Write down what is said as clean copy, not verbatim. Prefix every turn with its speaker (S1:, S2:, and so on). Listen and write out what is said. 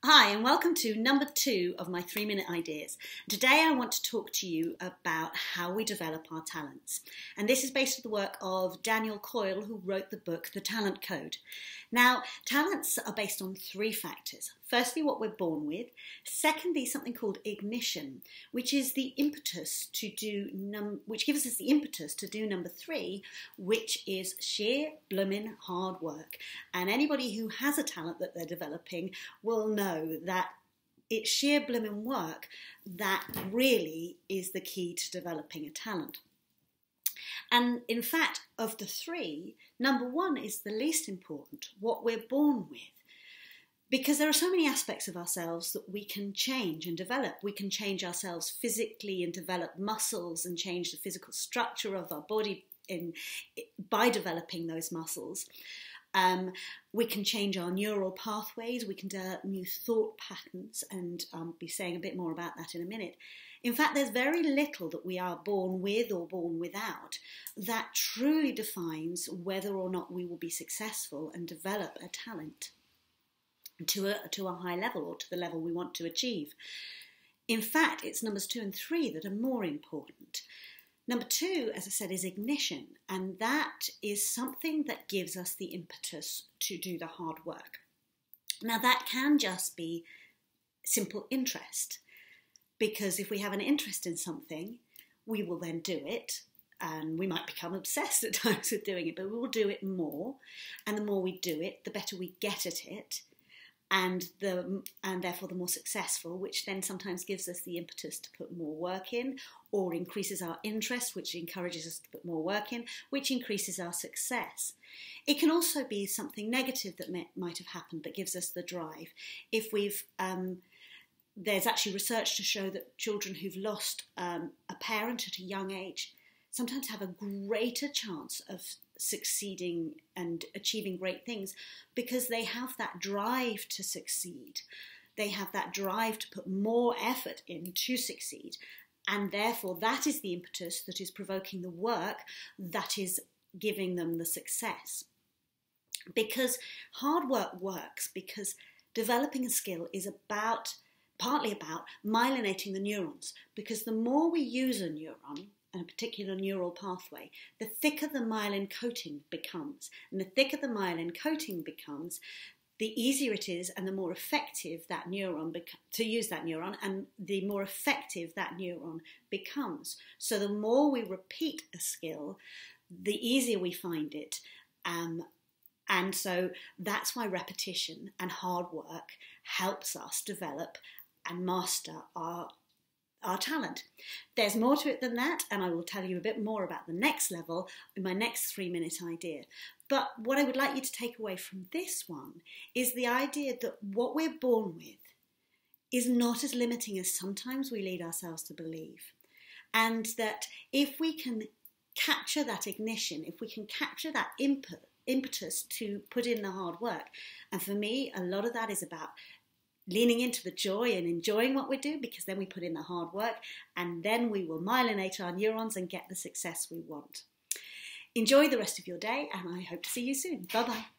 S1: Hi, and welcome to number 2 of my 3-minute ideas. Today I want to talk to you about how we develop our talents. And this is based on the work of Daniel Coyle, who wrote the book, The Talent Code. Now, talents are based on 3 factors. Firstly, what we're born with. Secondly, something called ignition, which is the impetus to which gives us the impetus to do number 3, which is sheer bloomin' hard work. And anybody who has a talent that they're developing will know that it's sheer bloomin' work that really is the key to developing a talent. And in fact, of the 3, number 1 is the least important, what we're born with. Because there are so many aspects of ourselves that we can change and develop. We can change ourselves physically and develop muscles and change the physical structure of our body by developing those muscles. We can change our neural pathways, we can develop new thought patterns, and I'll be saying a bit more about that in a minute. In fact, there's very little that we are born with or born without that truly defines whether or not we will be successful and develop a talent to a high level or to the level we want to achieve. In fact, it's numbers 2 and 3 that are more important. Number 2, as I said, is ignition, and that is something that gives us the impetus to do the hard work. Now, that can just be simple interest, because if we have an interest in something, we will then do it, and we might become obsessed at times with doing it, but we will do it more, and the more we do it, the better we get at it, and therefore the more successful, which then sometimes gives us the impetus to put more work in, or increases our interest, which encourages us to put more work in, which increases our success. It can also be something negative that might have happened that gives us the drive. If there's actually research to show that children who've lost a parent at a young age sometimes have a greater chance of succeeding and achieving great things because they have that drive to succeed. They have that drive to put more effort in to succeed, and therefore that is the impetus that is provoking the work that is giving them the success. Because hard work works because developing a skill is partly about myelinating the neurons, because the more we use a neuron, and a particular neural pathway, the thicker the myelin coating becomes. And the thicker the myelin coating becomes, the easier it is and the more effective that neuron to use that neuron, and the more effective that neuron becomes. So the more we repeat a skill, the easier we find it. And so that's why repetition and hard work helps us develop and master our talent. There's more to it than that, and I will tell you a bit more about the next level in my next 3-minute idea. But what I would like you to take away from this one is the idea that what we're born with is not as limiting as sometimes we lead ourselves to believe. And that if we can capture that ignition, if we can capture that impetus to put in the hard work, and for me, a lot of that is about leaning into the joy and enjoying what we do, because then we put in the hard work and then we will myelinate our neurons and get the success we want. Enjoy the rest of your day, and I hope to see you soon. Bye-bye.